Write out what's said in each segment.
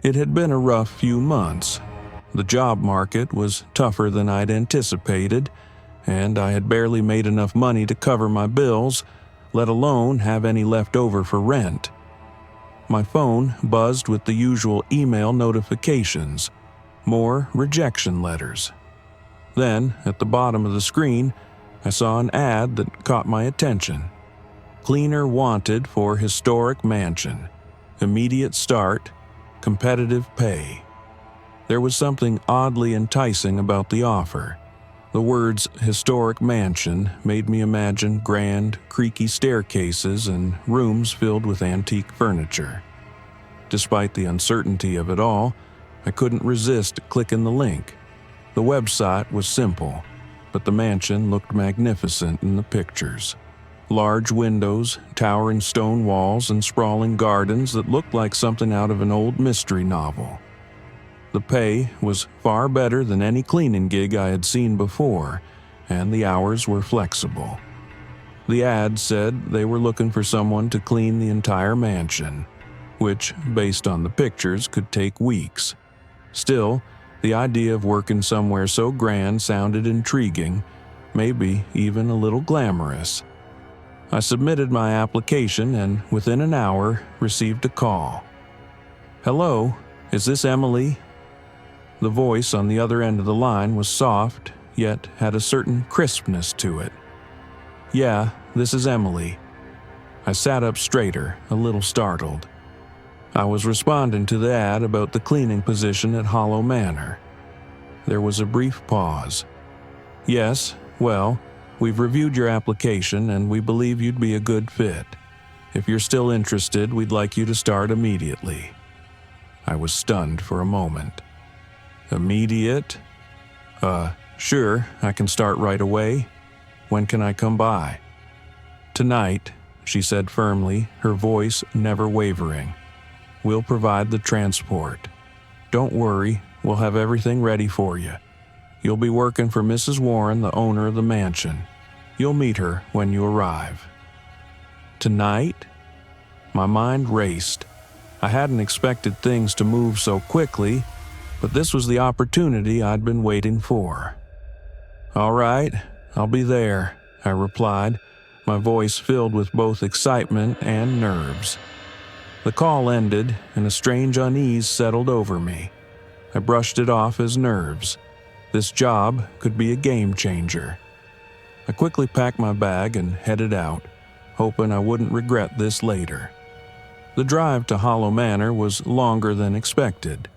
It had been a rough few months. The job market was tougher than I'd anticipated, and I had barely made enough money to cover my bills, let alone have any left over for rent. My phone buzzed with the usual email notifications, more rejection letters. Then, at the bottom of the screen, I saw an ad that caught my attention. Cleaner wanted for historic mansion. Immediate start. Competitive pay. There was something oddly enticing about the offer. The words historic mansion made me imagine grand, creaky staircases and rooms filled with antique furniture. Despite the uncertainty of it all, I couldn't resist clicking the link. The website was simple, but the mansion looked magnificent in the pictures. Large windows, towering stone walls, and sprawling gardens that looked like something out of an old mystery novel. The pay was far better than any cleaning gig I had seen before, and the hours were flexible. The ad said they were looking for someone to clean the entire mansion, which, based on the pictures, could take weeks. Still, the idea of working somewhere so grand sounded intriguing, maybe even a little glamorous. I submitted my application and within an hour received a call. "Hello, is this Emily?" The voice on the other end of the line was soft, yet had a certain crispness to it. "Yeah, this is Emily." I sat up straighter, a little startled. I was responding to the ad about the cleaning position at Hollow Manor. There was a brief pause. "Yes, well, we've reviewed your application and we believe you'd be a good fit. If you're still interested, we'd like you to start immediately." I was stunned for a moment. "Immediate? Sure, I can start right away. When can I come by?" "Tonight," she said firmly, her voice never wavering. "We'll provide the transport. Don't worry, we'll have everything ready for you. You'll be working for Mrs. Warren, the owner of the mansion. You'll meet her when you arrive." Tonight? My mind raced. I hadn't expected things to move so quickly, but this was the opportunity I'd been waiting for. "All right, I'll be there," I replied, my voice filled with both excitement and nerves. The call ended, and a strange unease settled over me. I brushed it off as nerves. This job could be a game changer. I quickly packed my bag and headed out, hoping I wouldn't regret this later. The drive to Hollow Manor was longer than expected.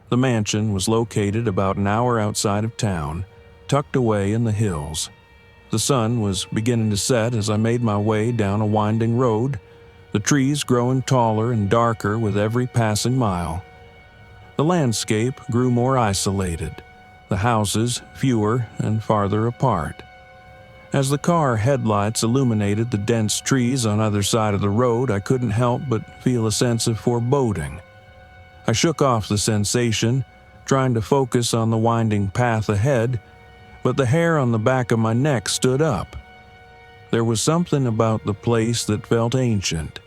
The mansion was located about an hour outside of town, tucked away in the hills. The sun was beginning to set as I made my way down a winding road, the trees growing taller and darker with every passing mile. The landscape grew more isolated, the houses fewer and farther apart. As the car headlights illuminated the dense trees on either side of the road, I couldn't help but feel a sense of foreboding. I shook off the sensation, trying to focus on the winding path ahead, but the hair on the back of my neck stood up. There was something about the place that felt ancient,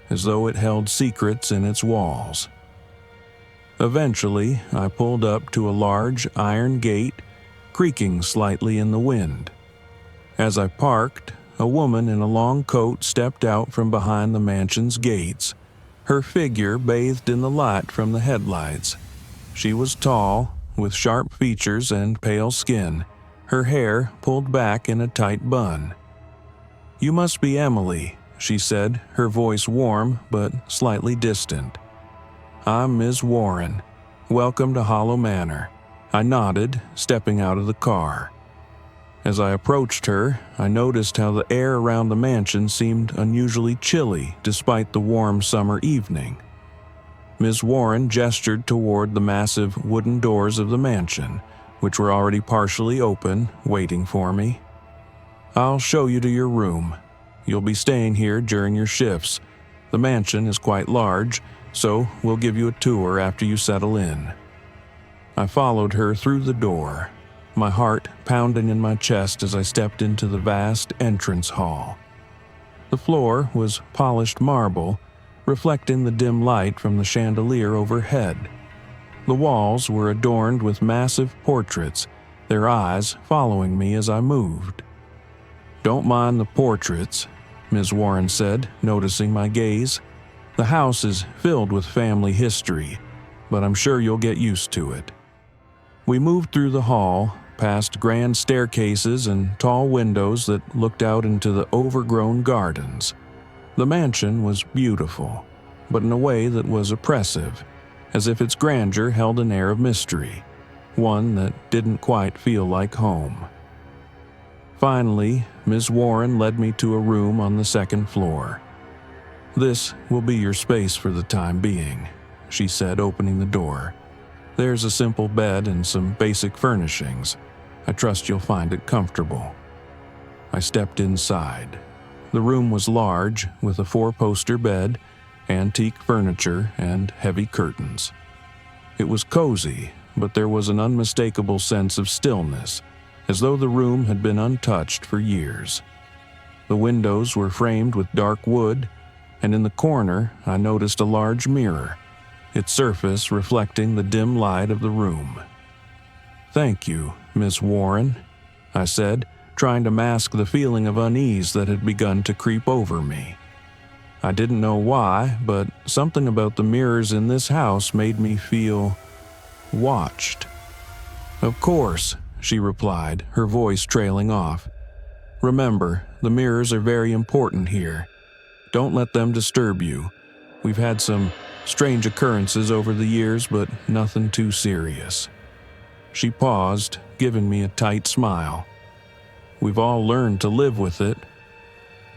as though it held secrets in its walls. Eventually, I pulled up to a large iron gate, creaking slightly in the wind. As I parked, a woman in a long coat stepped out from behind the mansion's gates, her figure bathed in the light from the headlights. She was tall, with sharp features and pale skin, her hair pulled back in a tight bun. "You must be Emily," she said, her voice warm but slightly distant. "I'm Ms. Warren. Welcome to Hollow Manor." I nodded, stepping out of the car. As I approached her, I noticed how the air around the mansion seemed unusually chilly despite the warm summer evening. Ms. Warren gestured toward the massive wooden doors of the mansion, which were already partially open, waiting for me. "I'll show you to your room. You'll be staying here during your shifts. The mansion is quite large, so we'll give you a tour after you settle in." I followed her through the door, my heart pounding in my chest as I stepped into the vast entrance hall. The floor was polished marble, reflecting the dim light from the chandelier overhead. The walls were adorned with massive portraits, their eyes following me as I moved. "Don't mind the portraits," Ms. Warren said, noticing my gaze. "The house is filled with family history, but I'm sure you'll get used to it." We moved through the hall, past grand staircases and tall windows that looked out into the overgrown gardens. The mansion was beautiful, but in a way that was oppressive, as if its grandeur held an air of mystery, one that didn't quite feel like home. Finally, Ms. Warren led me to a room on the second floor. "This will be your space for the time being," she said, opening the door. "There's a simple bed and some basic furnishings. I trust you'll find it comfortable." I stepped inside. The room was large, with a 4-poster bed, antique furniture, and heavy curtains. It was cozy, but there was an unmistakable sense of stillness, as though the room had been untouched for years. The windows were framed with dark wood, and in the corner I noticed a large mirror, its surface reflecting the dim light of the room. "Thank you, Miss Warren," I said, trying to mask the feeling of unease that had begun to creep over me. I didn't know why, but something about the mirrors in this house made me feel watched. "Of course," she replied, her voice trailing off. "Remember, the mirrors are very important here. Don't let them disturb you. We've had some strange occurrences over the years, but nothing too serious." She paused, giving me a tight smile. "We've all learned to live with it."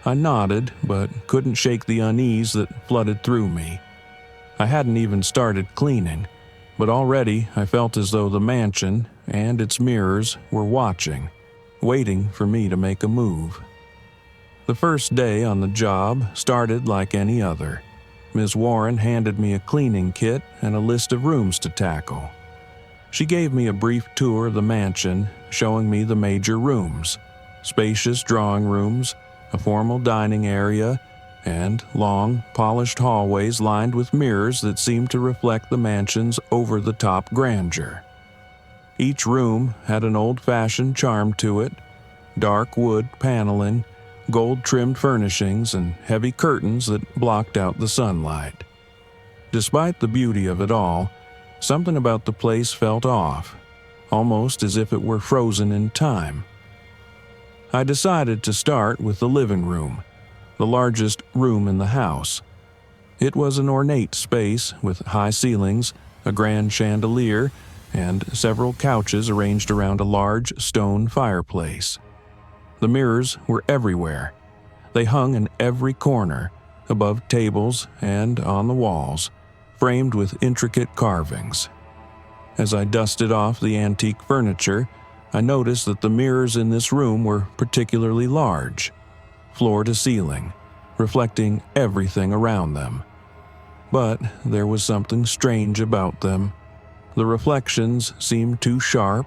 I nodded, but couldn't shake the unease that flooded through me. I hadn't even started cleaning, but already I felt as though the mansion and its mirrors were watching, waiting for me to make a move. The first day on the job started like any other. Ms. Warren handed me a cleaning kit and a list of rooms to tackle. She gave me a brief tour of the mansion, showing me the major rooms, spacious drawing rooms, a formal dining area, and long, polished hallways lined with mirrors that seemed to reflect the mansion's over-the-top grandeur. Each room had an old-fashioned charm to it: dark wood paneling, gold-trimmed furnishings, and heavy curtains that blocked out the sunlight. Despite the beauty of it all, something about the place felt off, almost as if it were frozen in time. I decided to start with the living room, the largest room in the house. It was an ornate space with high ceilings, a grand chandelier, and several couches arranged around a large stone fireplace. The mirrors were everywhere. They hung in every corner, above tables and on the walls, framed with intricate carvings. As I dusted off the antique furniture, I noticed that the mirrors in this room were particularly large, floor to ceiling, reflecting everything around them. But there was something strange about them. The reflections seemed too sharp,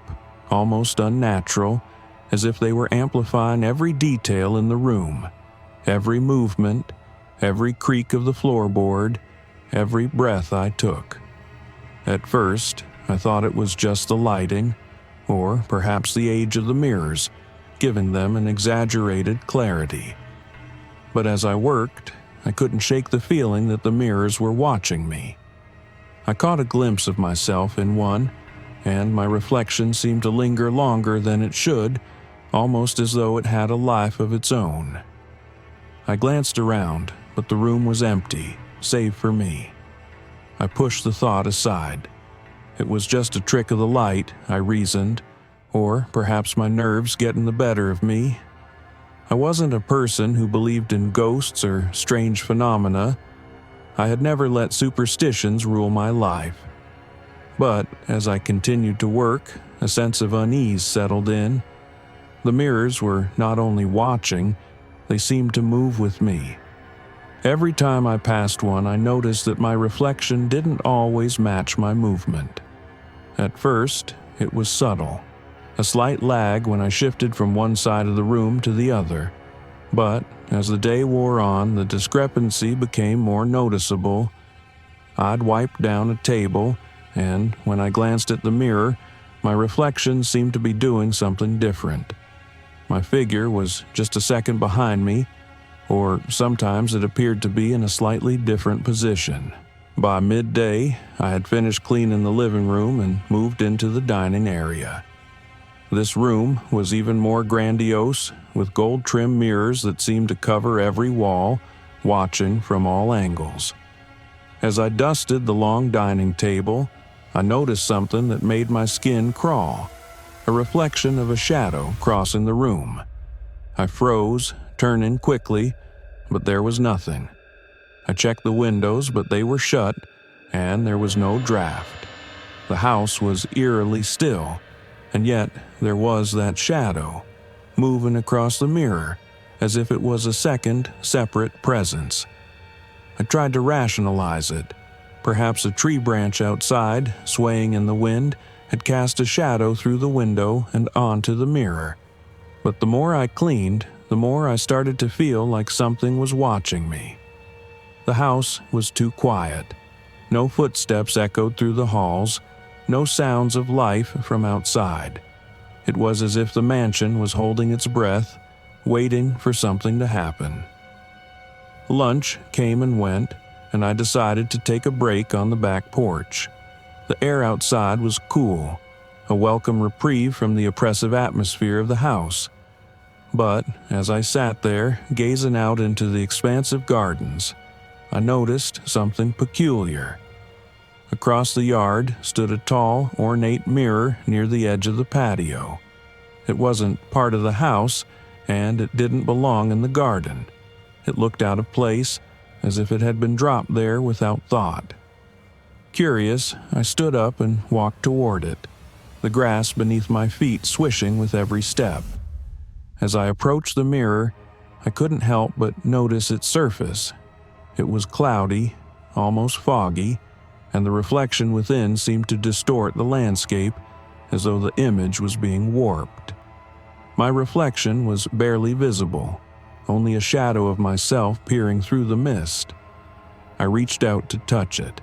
almost unnatural, as if they were amplifying every detail in the room, every movement, every creak of the floorboard, every breath I took. At first, I thought it was just the lighting, or perhaps the age of the mirrors, giving them an exaggerated clarity. But as I worked, I couldn't shake the feeling that the mirrors were watching me. I caught a glimpse of myself in one, and my reflection seemed to linger longer than it should, almost as though it had a life of its own. I glanced around, but the room was empty, save for me. I pushed the thought aside. It was just a trick of the light, I reasoned, or perhaps my nerves getting the better of me. I wasn't a person who believed in ghosts or strange phenomena. I had never let superstitions rule my life. But as I continued to work, a sense of unease settled in. The mirrors were not only watching, they seemed to move with me. Every time I passed one, I noticed that my reflection didn't always match my movement. At first, it was subtle, a slight lag when I shifted from one side of the room to the other. But as the day wore on, the discrepancy became more noticeable. I'd wipe down a table, and when I glanced at the mirror, my reflection seemed to be doing something different. My figure was just a second behind me, or sometimes it appeared to be in a slightly different position. By midday, I had finished cleaning the living room and moved into the dining area. This room was even more grandiose, with gold-trimmed mirrors that seemed to cover every wall, watching from all angles. As I dusted the long dining table, I noticed something that made my skin crawl, a reflection of a shadow crossing the room. I froze, turning quickly, but there was nothing. I checked the windows, but they were shut, and there was no draft. The house was eerily still, and yet there was that shadow, moving across the mirror, as if it was a second, separate presence. I tried to rationalize it. Perhaps a tree branch outside, swaying in the wind, had cast a shadow through the window and onto the mirror. But the more I cleaned, the more I started to feel like something was watching me. The house was too quiet. No footsteps echoed through the halls, no sounds of life from outside. It was as if the mansion was holding its breath, waiting for something to happen. Lunch came and went, and I decided to take a break on the back porch. The air outside was cool, a welcome reprieve from the oppressive atmosphere of the house. But as I sat there, gazing out into the expansive gardens, I noticed something peculiar. Across the yard stood a tall, ornate mirror near the edge of the patio. It wasn't part of the house, and it didn't belong in the garden. It looked out of place, as if it had been dropped there without thought. Curious, I stood up and walked toward it, the grass beneath my feet swishing with every step. As I approached the mirror, I couldn't help but notice its surface. It was cloudy, almost foggy, and the reflection within seemed to distort the landscape as though the image was being warped. My reflection was barely visible, only a shadow of myself peering through the mist. I reached out to touch it,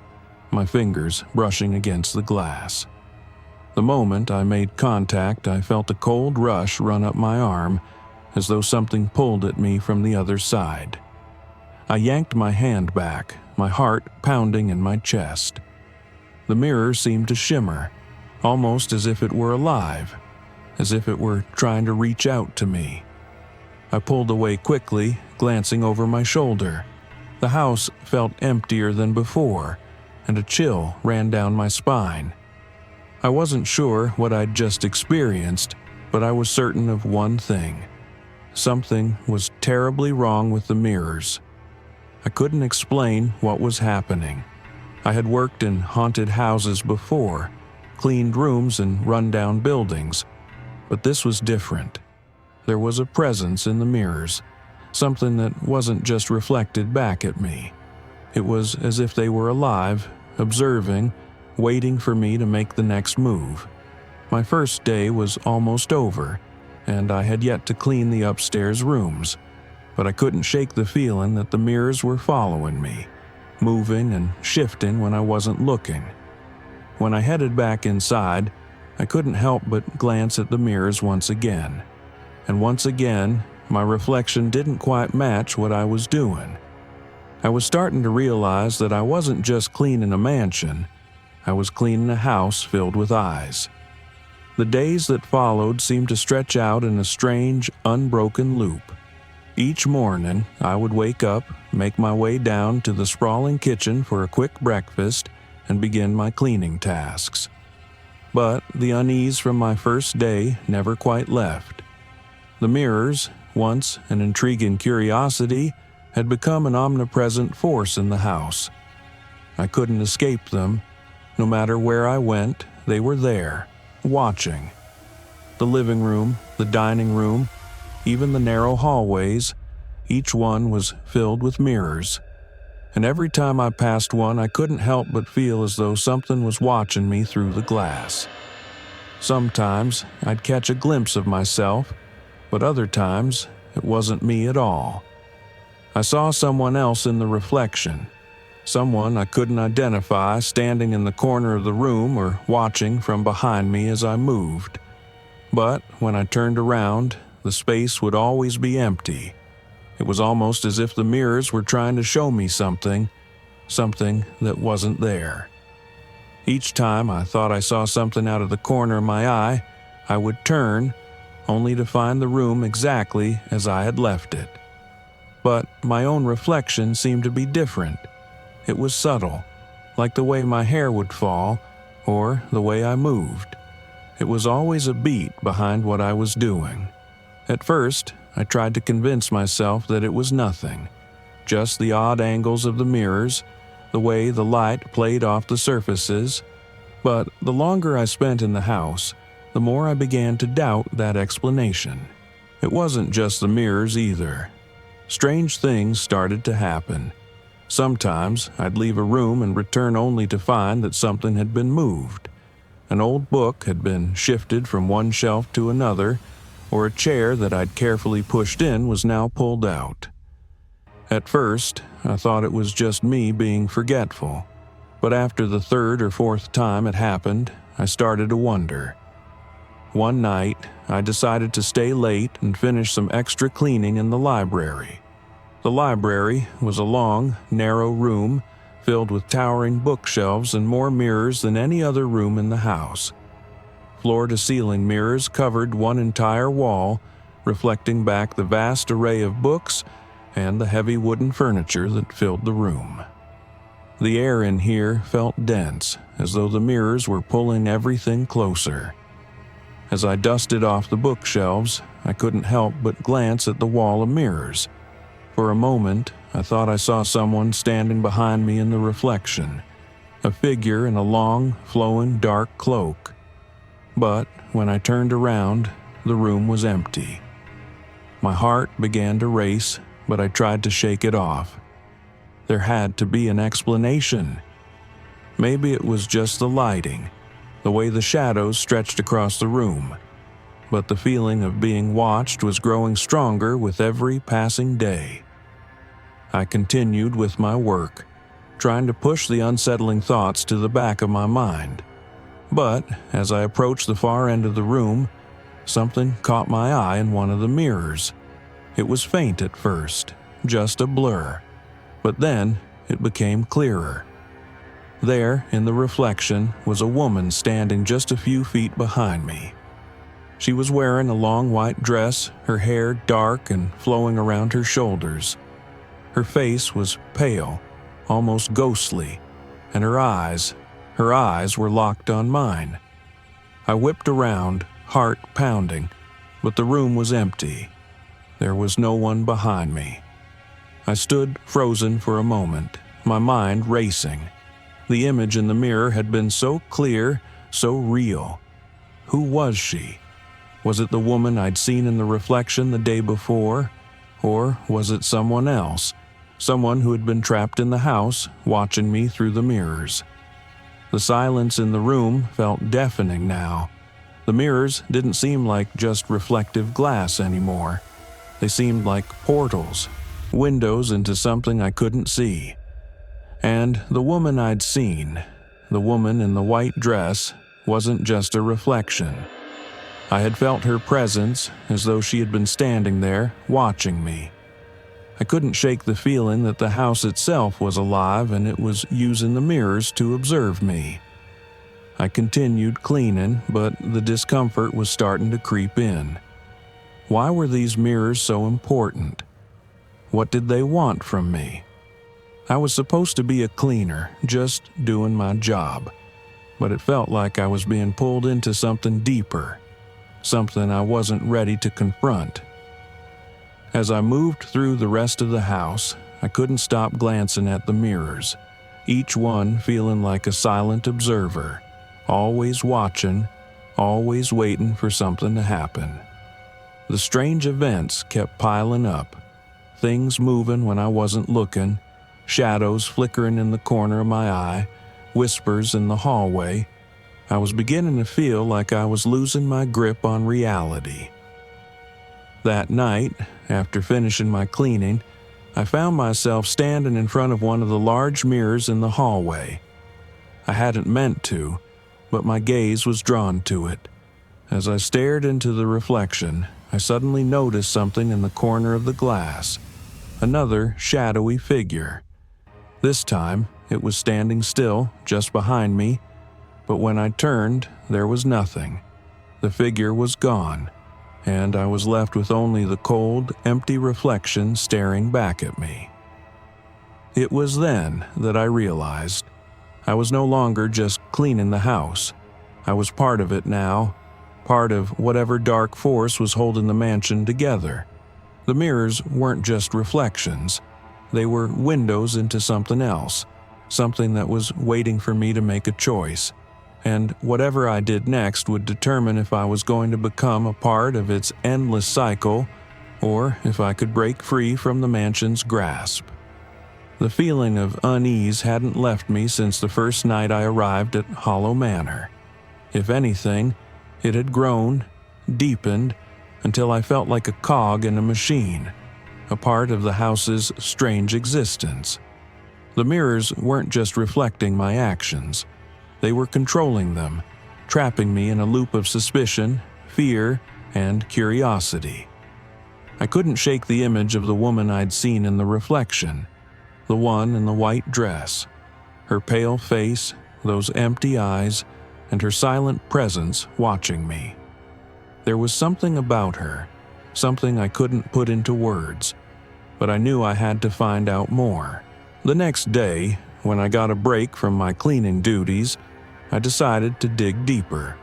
my fingers brushing against the glass. The moment I made contact, I felt a cold rush run up my arm, as though something pulled at me from the other side. I yanked my hand back, my heart pounding in my chest. The mirror seemed to shimmer, almost as if it were alive, as if it were trying to reach out to me. I pulled away quickly, glancing over my shoulder. The house felt emptier than before, and a chill ran down my spine. I wasn't sure what I'd just experienced, but I was certain of one thing. Something was terribly wrong with the mirrors. I couldn't explain what was happening. I had worked in haunted houses before, cleaned rooms in run-down buildings, but this was different. There was a presence in the mirrors, something that wasn't just reflected back at me. It was as if they were alive, observing, waiting for me to make the next move. My first day was almost over, and I had yet to clean the upstairs rooms, but I couldn't shake the feeling that the mirrors were following me, moving and shifting when I wasn't looking. When I headed back inside, I couldn't help but glance at the mirrors once again. And once again, my reflection didn't quite match what I was doing. I was starting to realize that I wasn't just cleaning a mansion, I was cleaning a house filled with eyes. The days that followed seemed to stretch out in a strange, unbroken loop. Each morning, I would wake up, make my way down to the sprawling kitchen for a quick breakfast, and begin my cleaning tasks. But the unease from my first day never quite left. The mirrors, once an intriguing curiosity, had become an omnipresent force in the house. I couldn't escape them. No matter where I went, they were there, watching. The living room, the dining room, even the narrow hallways, each one was filled with mirrors. And every time I passed one, I couldn't help but feel as though something was watching me through the glass. Sometimes I'd catch a glimpse of myself, but other times it wasn't me at all. I saw someone else in the reflection, Someone I couldn't identify standing in the corner of the room or watching from behind me as I moved. But when I turned around, the space would always be empty. It was almost as if the mirrors were trying to show me something that wasn't there. Each time I thought I saw something out of the corner of my eye, I would turn, only to find the room exactly as I had left it. But my own reflection seemed to be different. It was subtle, like the way my hair would fall, or the way I moved. It was always a beat behind what I was doing. At first, I tried to convince myself that it was nothing, just the odd angles of the mirrors, the way the light played off the surfaces. But the longer I spent in the house, the more I began to doubt that explanation. It wasn't just the mirrors either. Strange things started to happen. Sometimes I'd leave a room and return only to find that something had been moved. An old book had been shifted from one shelf to another, or a chair that I'd carefully pushed in was now pulled out. At first, I thought it was just me being forgetful, but after the third or fourth time it happened, I started to wonder. One night, I decided to stay late and finish some extra cleaning in the library. The library was a long, narrow room filled with towering bookshelves and more mirrors than any other room in the house. Floor-to-ceiling mirrors covered one entire wall, reflecting back the vast array of books and the heavy wooden furniture that filled the room. The air in here felt dense, as though the mirrors were pulling everything closer. As I dusted off the bookshelves, I couldn't help but glance at the wall of mirrors. For a moment, I thought I saw someone standing behind me in the reflection, a figure in a long, flowing dark cloak. But when I turned around, the room was empty. My heart began to race, but I tried to shake it off. There had to be an explanation. Maybe it was just the lighting, the way the shadows stretched across the room. But the feeling of being watched was growing stronger with every passing day. I continued with my work, trying to push the unsettling thoughts to the back of my mind. But as I approached the far end of the room, something caught my eye in one of the mirrors. It was faint at first, just a blur, but then it became clearer. There, in the reflection, was a woman standing just a few feet behind me. She was wearing a long white dress, her hair dark and flowing around her shoulders. Her face was pale, almost ghostly, and her eyes were locked on mine. I whipped around, heart pounding, but the room was empty. There was no one behind me. I stood frozen for a moment, my mind racing. The image in the mirror had been so clear, so real. Who was she? Was it the woman I'd seen in the reflection the day before? Or was it someone else? Someone who had been trapped in the house, watching me through the mirrors. The silence in the room felt deafening now. The mirrors didn't seem like just reflective glass anymore. They seemed like portals, windows into something I couldn't see. And the woman I'd seen, the woman in the white dress, wasn't just a reflection. I had felt her presence as though she had been standing there, watching me. I couldn't shake the feeling that the house itself was alive and it was using the mirrors to observe me. I continued cleaning, but the discomfort was starting to creep in. Why were these mirrors so important? What did they want from me? I was supposed to be a cleaner, just doing my job, but it felt like I was being pulled into something deeper, something I wasn't ready to confront. As I moved through the rest of the house, I couldn't stop glancing at the mirrors, each one feeling like a silent observer, always watching, always waiting for something to happen. The strange events kept piling up, things moving when I wasn't looking, shadows flickering in the corner of my eye, whispers in the hallway. I was beginning to feel like I was losing my grip on reality. That night, after finishing my cleaning, I found myself standing in front of one of the large mirrors in the hallway. I hadn't meant to, but my gaze was drawn to it. As I stared into the reflection, I suddenly noticed something in the corner of the glass. Another shadowy figure. This time, it was standing still, just behind me, but when I turned, there was nothing. The figure was gone, and I was left with only the cold, empty reflection staring back at me. It was then that I realized I was no longer just cleaning the house. I was part of it now, part of whatever dark force was holding the mansion together. The mirrors weren't just reflections. They were windows into something else, something that was waiting for me to make a choice. And whatever I did next would determine if I was going to become a part of its endless cycle or if I could break free from the mansion's grasp. The feeling of unease hadn't left me since the first night I arrived at Hollow Manor. If anything, it had grown, deepened, until I felt like a cog in a machine, a part of the house's strange existence. The mirrors weren't just reflecting my actions. They were controlling them, trapping me in a loop of suspicion, fear, and curiosity. I couldn't shake the image of the woman I'd seen in the reflection, the one in the white dress. Her pale face, those empty eyes, and her silent presence watching me. There was something about her, something I couldn't put into words, but I knew I had to find out more. The next day, when I got a break from my cleaning duties, I decided to dig deeper.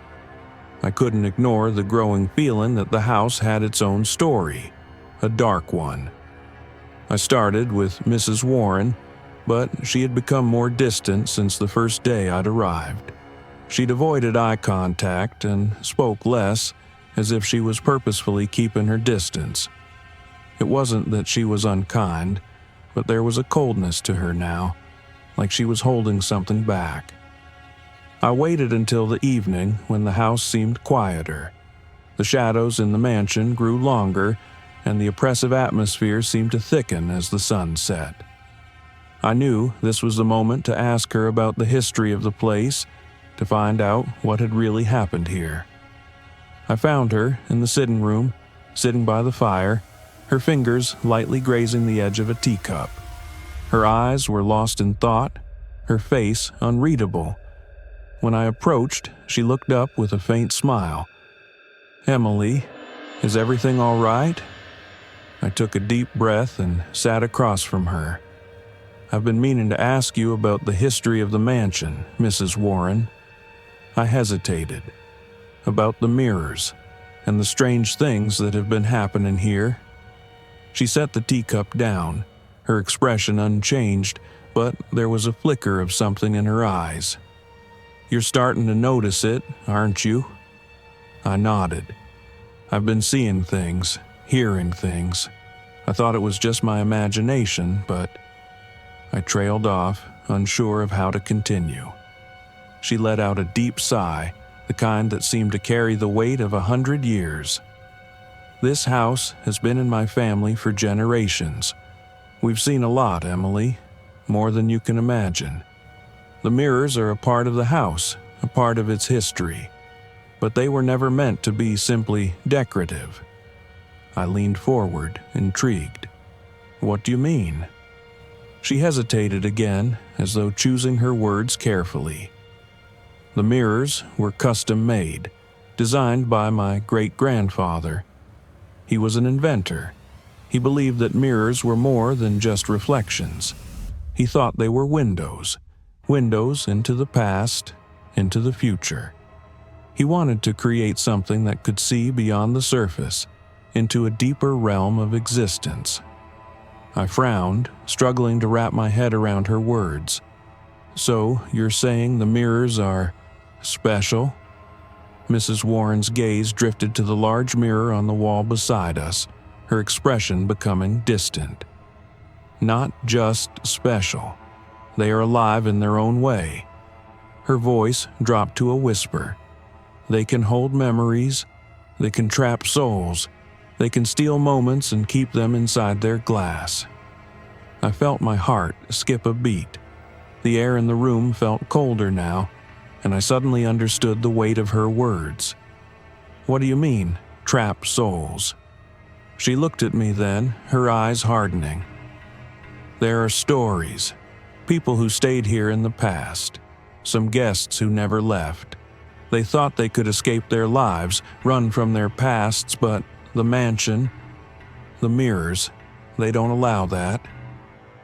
I couldn't ignore the growing feeling that the house had its own story, a dark one. I started with Mrs. Warren, but she had become more distant since the first day I'd arrived. She'd avoided eye contact and spoke less, as if she was purposefully keeping her distance. It wasn't that she was unkind, but there was a coldness to her now, like she was holding something back. I waited until the evening when the house seemed quieter. The shadows in the mansion grew longer, and the oppressive atmosphere seemed to thicken as the sun set. I knew this was the moment to ask her about the history of the place, to find out what had really happened here. I found her in the sitting room, sitting by the fire, her fingers lightly grazing the edge of a teacup. Her eyes were lost in thought, her face unreadable. When I approached, she looked up with a faint smile. "Emily, is everything all right?" I took a deep breath and sat across from her. "I've been meaning to ask you about the history of the mansion, Mrs. Warren." I hesitated. About the mirrors and the strange things that have been happening here. She set the teacup down, her expression unchanged, but there was a flicker of something in her eyes. "You're starting to notice it, aren't you?" I nodded. "I've been seeing things, hearing things. I thought it was just my imagination, but..." I trailed off, unsure of how to continue. She let out a deep sigh, the kind that seemed to carry the weight of 100 years. "This house has been in my family for generations. We've seen a lot, Emily, more than you can imagine. The mirrors are a part of the house, a part of its history, but they were never meant to be simply decorative." I leaned forward, intrigued. "What do you mean?" She hesitated again, as though choosing her words carefully. "The mirrors were custom-made, designed by my great-grandfather. He was an inventor. He believed that mirrors were more than just reflections. He thought they were windows into the past, into the future. He wanted to create something that could see beyond the surface, into a deeper realm of existence." I frowned, struggling to wrap my head around her words. "So you're saying the mirrors are special?" Mrs. Warren's gaze drifted to the large mirror on the wall beside us, her expression becoming distant. "Not just special. They are alive in their own way." Her voice dropped to a whisper. "They can hold memories, they can trap souls, they can steal moments and keep them inside their glass." I felt my heart skip a beat. The air in the room felt colder now, and I suddenly understood the weight of her words. "What do you mean, trapped souls?" She looked at me then, her eyes hardening. "There are stories. People who stayed here in the past. Some guests who never left. They thought they could escape their lives, run from their pasts, but the mansion, the mirrors, they don't allow that."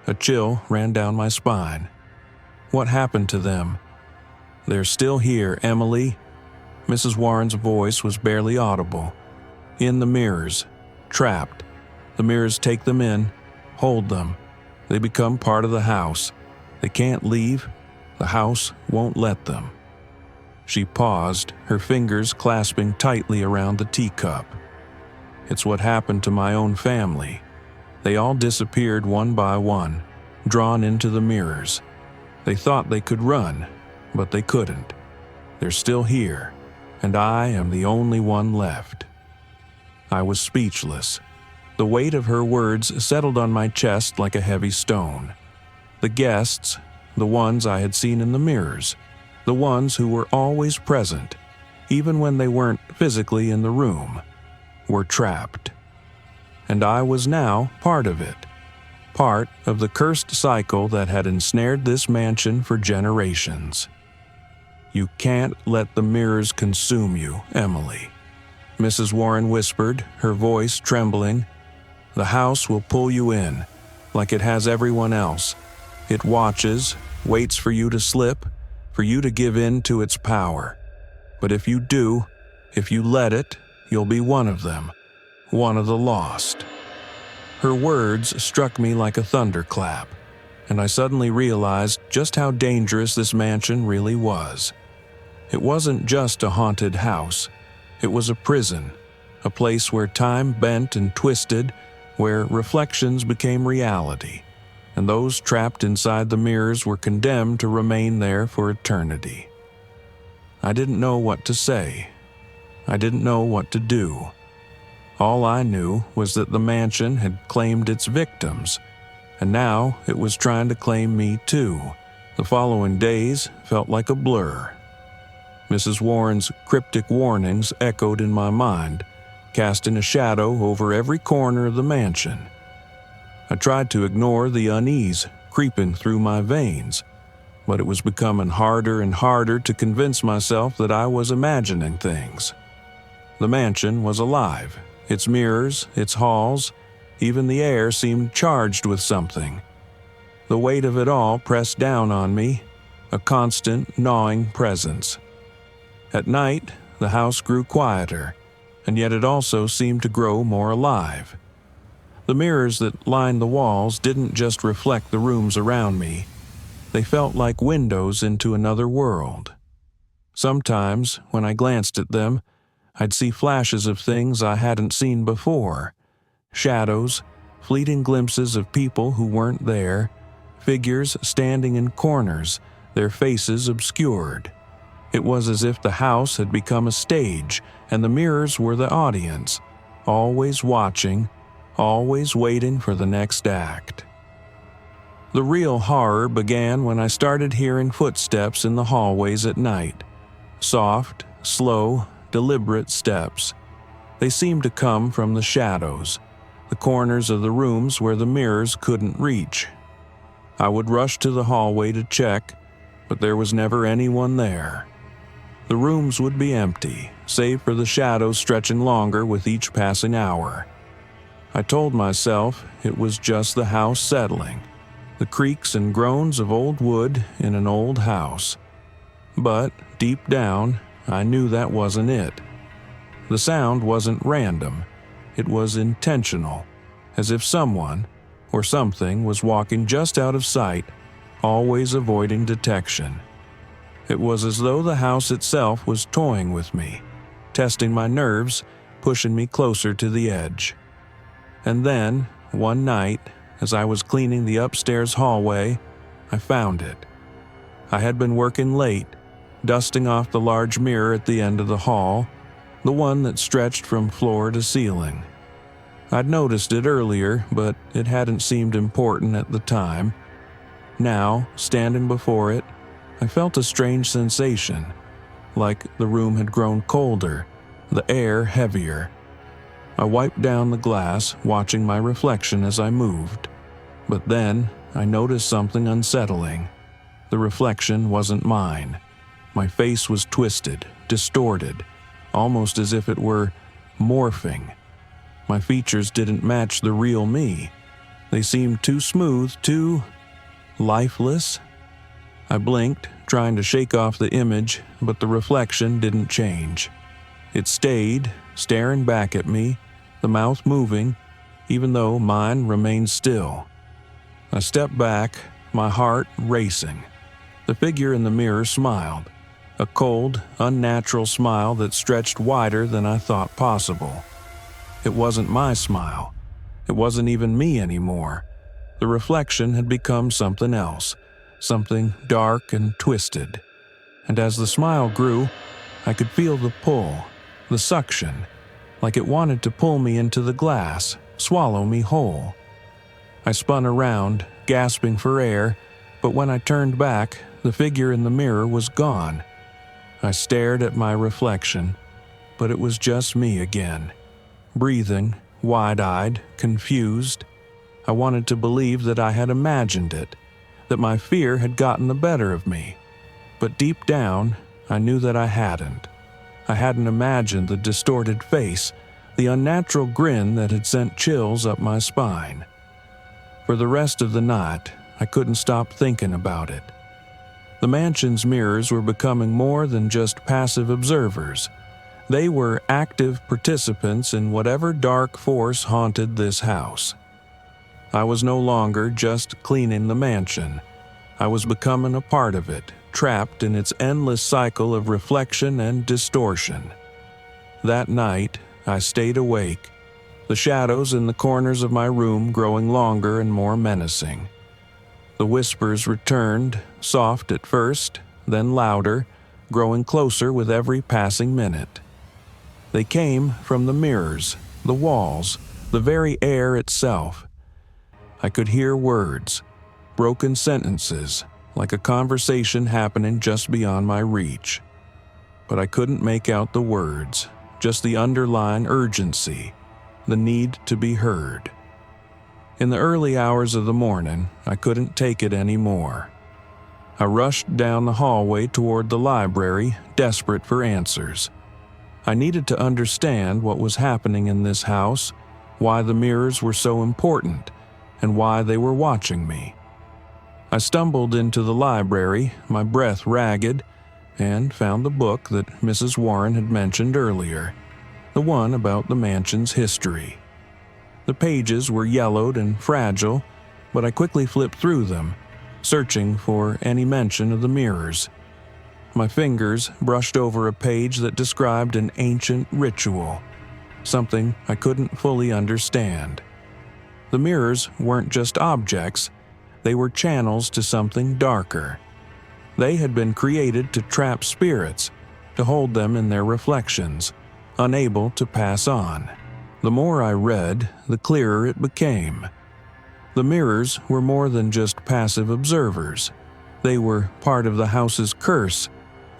A chill ran down my spine. "What happened to them?" "They're still here, Emily." Mrs. Warren's voice was barely audible. "In the mirrors. Trapped. The mirrors take them in, hold them. They become part of the house. They can't leave. The house won't let them." She paused, her fingers clasping tightly around the teacup. "It's what happened to my own family. They all disappeared one by one, drawn into the mirrors. They thought they could run, but they couldn't. They're still here, and I am the only one left." I was speechless. The weight of her words settled on my chest like a heavy stone. The guests, the ones I had seen in the mirrors, the ones who were always present, even when they weren't physically in the room, were trapped. And I was now part of it, part of the cursed cycle that had ensnared this mansion for generations. "You can't let the mirrors consume you, Emily," Mrs. Warren whispered, her voice trembling. "The house will pull you in, like it has everyone else. It watches, waits for you to slip, for you to give in to its power. But if you do, if you let it, you'll be one of them, one of the lost." Her words struck me like a thunderclap, and I suddenly realized just how dangerous this mansion really was. It wasn't just a haunted house. It was a prison, a place where time bent and twisted, where reflections became reality, and those trapped inside the mirrors were condemned to remain there for eternity. I didn't know what to say. I didn't know what to do. All I knew was that the mansion had claimed its victims, and now it was trying to claim me too. The following days felt like a blur. Mrs. Warren's cryptic warnings echoed in my mind, casting a shadow over every corner of the mansion. I tried to ignore the unease creeping through my veins, but it was becoming harder and harder to convince myself that I was imagining things. The mansion was alive. Its mirrors, its halls, even the air seemed charged with something. The weight of it all pressed down on me, a constant, gnawing presence. At night, the house grew quieter, and yet it also seemed to grow more alive. The mirrors that lined the walls didn't just reflect the rooms around me. They felt like windows into another world. Sometimes, when I glanced at them, I'd see flashes of things I hadn't seen before. Shadows, fleeting glimpses of people who weren't there, figures standing in corners, their faces obscured. It was as if the house had become a stage, and the mirrors were the audience, always watching, always waiting for the next act. The real horror began when I started hearing footsteps in the hallways at night. Soft, slow, deliberate steps. They seemed to come from the shadows, the corners of the rooms where the mirrors couldn't reach. I would rush to the hallway to check, but there was never anyone there. The rooms would be empty, save for the shadows stretching longer with each passing hour. I told myself it was just the house settling, the creaks and groans of old wood in an old house. But deep down, I knew that wasn't it. The sound wasn't random. It was intentional, as if someone or something was walking just out of sight, always avoiding detection. It was as though the house itself was toying with me, testing my nerves, pushing me closer to the edge. And then, one night, as I was cleaning the upstairs hallway, I found it. I had been working late, dusting off the large mirror at the end of the hall, the one that stretched from floor to ceiling. I'd noticed it earlier, but it hadn't seemed important at the time. Now, standing before it, I felt a strange sensation, like the room had grown colder, the air heavier. I wiped down the glass, watching my reflection as I moved. But then, I noticed something unsettling. The reflection wasn't mine. My face was twisted, distorted, almost as if it were morphing. My features didn't match the real me. They seemed too smooth, too lifeless. I blinked, trying to shake off the image, but the reflection didn't change. It stayed, staring back at me, the mouth moving, even though mine remained still. I stepped back, my heart racing. The figure in the mirror smiled, a cold, unnatural smile that stretched wider than I thought possible. It wasn't my smile. It wasn't even me anymore. The reflection had become something else, something dark and twisted. And as the smile grew, I could feel the pull, the suction, like it wanted to pull me into the glass, swallow me whole. I spun around, gasping for air, but when I turned back, the figure in the mirror was gone. I stared at my reflection, but it was just me again. Breathing, wide-eyed, confused. I wanted to believe that I had imagined it, that my fear had gotten the better of me. But deep down, I knew that I hadn't. I hadn't imagined the distorted face, the unnatural grin that had sent chills up my spine. For the rest of the night, I couldn't stop thinking about it. The mansion's mirrors were becoming more than just passive observers. They were active participants in whatever dark force haunted this house. I was no longer just cleaning the mansion. I was becoming a part of it, trapped in its endless cycle of reflection and distortion. That night, I stayed awake, the shadows in the corners of my room growing longer and more menacing. The whispers returned, soft at first, then louder, growing closer with every passing minute. They came from the mirrors, the walls, the very air itself. I could hear words, broken sentences, like a conversation happening just beyond my reach. But I couldn't make out the words, just the underlying urgency, the need to be heard. In the early hours of the morning, I couldn't take it anymore. I rushed down the hallway toward the library, desperate for answers. I needed to understand what was happening in this house, why the mirrors were so important, and why they were watching me. I stumbled into the library, my breath ragged, and found the book that Mrs. Warren had mentioned earlier, the one about the mansion's history. The pages were yellowed and fragile, but I quickly flipped through them, searching for any mention of the mirrors. My fingers brushed over a page that described an ancient ritual, something I couldn't fully understand. The mirrors weren't just objects, they were channels to something darker. They had been created to trap spirits, to hold them in their reflections, unable to pass on. The more I read, the clearer it became. The mirrors were more than just passive observers. They were part of the house's curse,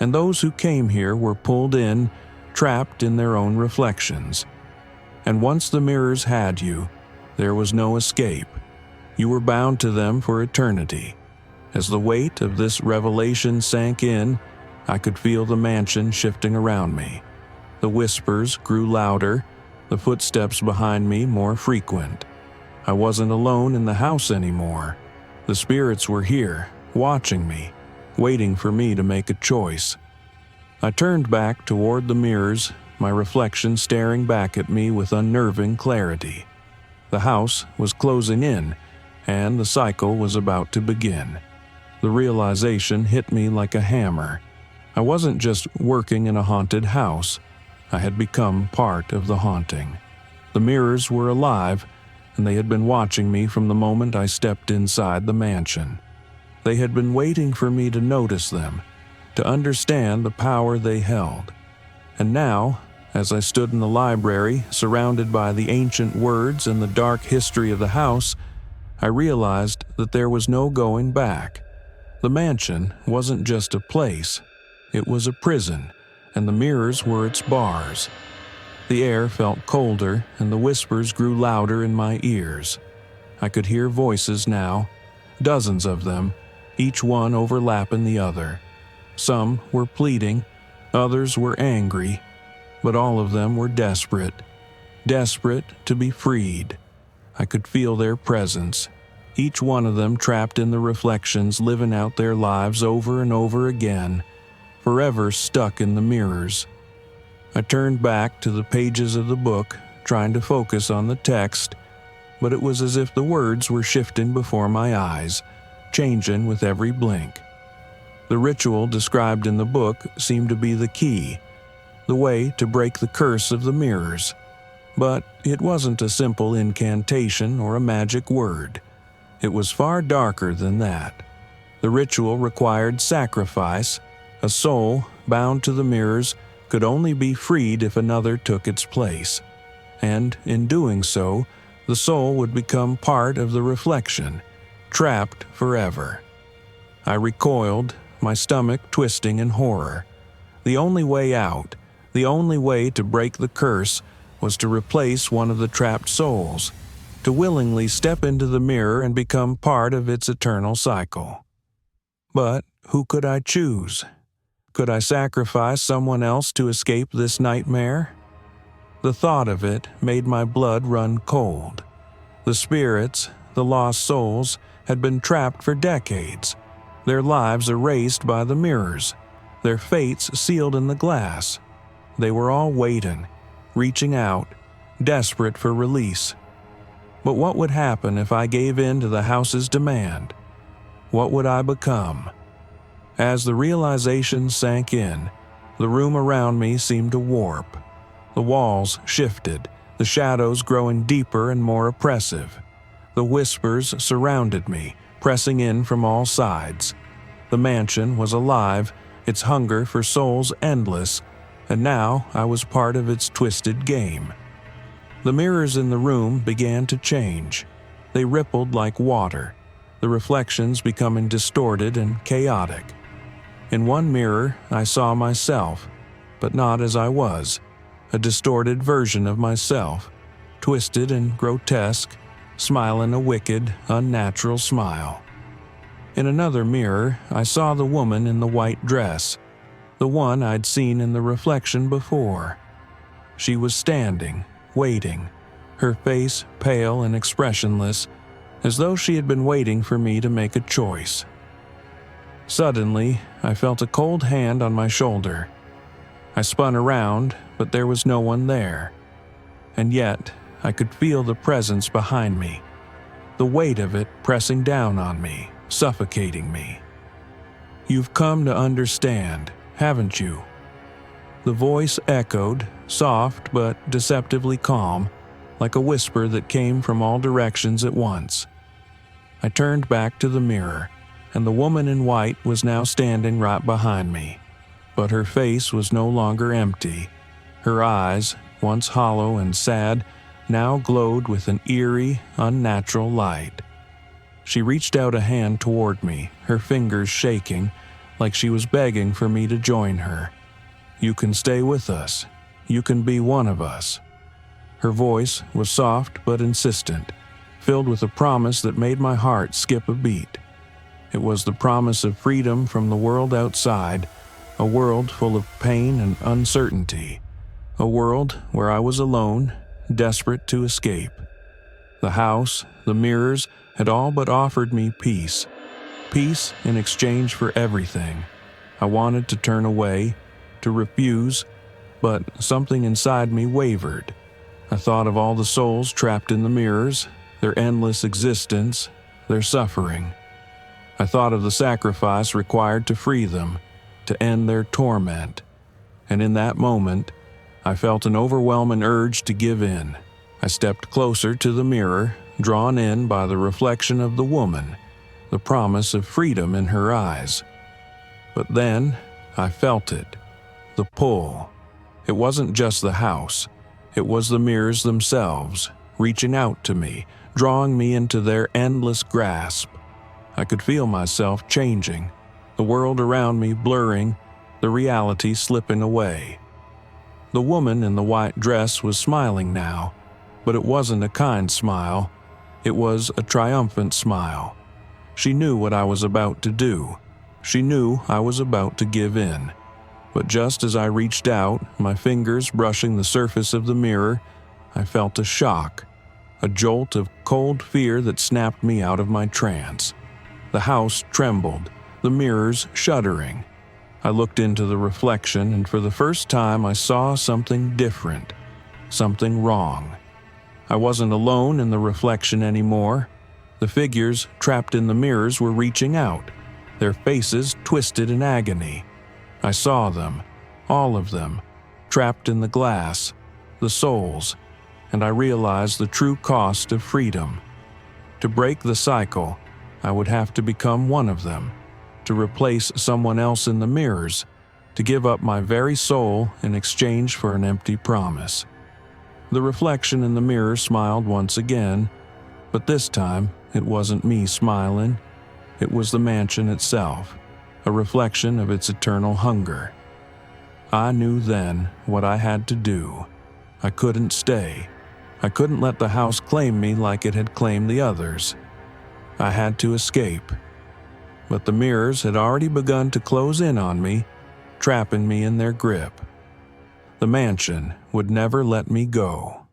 and those who came here were pulled in, trapped in their own reflections. And once the mirrors had you, there was no escape. You were bound to them for eternity. As the weight of this revelation sank in, I could feel the mansion shifting around me. The whispers grew louder, the footsteps behind me more frequent. I wasn't alone in the house anymore. The spirits were here, watching me, waiting for me to make a choice. I turned back toward the mirrors, my reflection staring back at me with unnerving clarity. The house was closing in, and the cycle was about to begin. The realization hit me like a hammer. I wasn't just working in a haunted house. I had become part of the haunting. The mirrors were alive, and they had been watching me from the moment I stepped inside the mansion. They had been waiting for me to notice them, to understand the power they held. And now, As I stood in the library, surrounded by the ancient words and the dark history of the house, I realized that there was no going back. The mansion wasn't just a place. It was a prison, and the mirrors were its bars. The air felt colder, and the whispers grew louder in my ears. I could hear voices now, dozens of them, each one overlapping the other. Some were pleading, others were angry, but all of them were desperate to be freed. I could feel their presence, each one of them trapped in the reflections, living out their lives over and over again, forever stuck in the mirrors. I turned back to the pages of the book, trying to focus on the text, but it was as if the words were shifting before my eyes, changing with every blink. The ritual described in the book seemed to be the key, the way to break the curse of the mirrors. But it wasn't a simple incantation or a magic word. It was far darker than that. The ritual required sacrifice. A soul bound to the mirrors could only be freed if another took its place. And in doing so, the soul would become part of the reflection, trapped forever. I recoiled, my stomach twisting in horror. The only way out, the only way to break the curse, was to replace one of the trapped souls, to willingly step into the mirror and become part of its eternal cycle. But who could I choose? Could I sacrifice someone else to escape this nightmare? The thought of it made my blood run cold. The spirits, the lost souls, had been trapped for decades, their lives erased by the mirrors, their fates sealed in the glass. They were all waiting, reaching out, desperate for release. But what would happen if I gave in to the house's demand? What would I become? As the realization sank in, the room around me seemed to warp. The walls shifted, the shadows growing deeper and more oppressive. The whispers surrounded me, pressing in from all sides. The mansion was alive, its hunger for souls endless, and now I was part of its twisted game. The mirrors in the room began to change. They rippled like water, the reflections becoming distorted and chaotic. In one mirror, I saw myself, but not as I was, a distorted version of myself, twisted and grotesque, smiling a wicked, unnatural smile. In another mirror, I saw the woman in the white dress, the one I'd seen in the reflection before. She was standing, waiting, her face pale and expressionless, as though she had been waiting for me to make a choice. Suddenly, I felt a cold hand on my shoulder. I spun around, but there was no one there. And yet, I could feel the presence behind me, the weight of it pressing down on me, suffocating me. "You've come to understand, haven't you?" The voice echoed, soft but deceptively calm, like a whisper that came from all directions at once. I turned back to the mirror, and the woman in white was now standing right behind me. But her face was no longer empty. Her eyes, once hollow and sad, now glowed with an eerie, unnatural light. She reached out a hand toward me, her fingers shaking, like she was begging for me to join her. "You can stay with us. You can be one of us." Her voice was soft but insistent, filled with a promise that made my heart skip a beat. It was the promise of freedom from the world outside, a world full of pain and uncertainty, a world where I was alone, desperate to escape. The house, the mirrors, had all but offered me peace. Peace in exchange for everything. I wanted to turn away, to refuse, but something inside me wavered. I thought of all the souls trapped in the mirrors, their endless existence, their suffering. I thought of the sacrifice required to free them, to end their torment. And in that moment, I felt an overwhelming urge to give in. I stepped closer to the mirror, drawn in by the reflection of the woman, the promise of freedom in her eyes. But then, I felt it, the pull. It wasn't just the house. It was the mirrors themselves, reaching out to me, drawing me into their endless grasp. I could feel myself changing, the world around me blurring, the reality slipping away. The woman in the white dress was smiling now, but it wasn't a kind smile. It was a triumphant smile. She knew what I was about to do. She knew I was about to give in. But just as I reached out, my fingers brushing the surface of the mirror, I felt a shock, a jolt of cold fear that snapped me out of my trance. The house trembled, the mirrors shuddering. I looked into the reflection, and for the first time I saw something different, something wrong. I wasn't alone in the reflection anymore. The figures trapped in the mirrors were reaching out, their faces twisted in agony. I saw them, all of them, trapped in the glass, the souls, and I realized the true cost of freedom. To break the cycle, I would have to become one of them, to replace someone else in the mirrors, to give up my very soul in exchange for an empty promise. The reflection in the mirror smiled once again, but this time it wasn't me smiling. It was the mansion itself, a reflection of its eternal hunger. I knew then what I had to do. I couldn't stay. I couldn't let the house claim me like it had claimed the others. I had to escape. But the mirrors had already begun to close in on me, trapping me in their grip. The mansion would never let me go.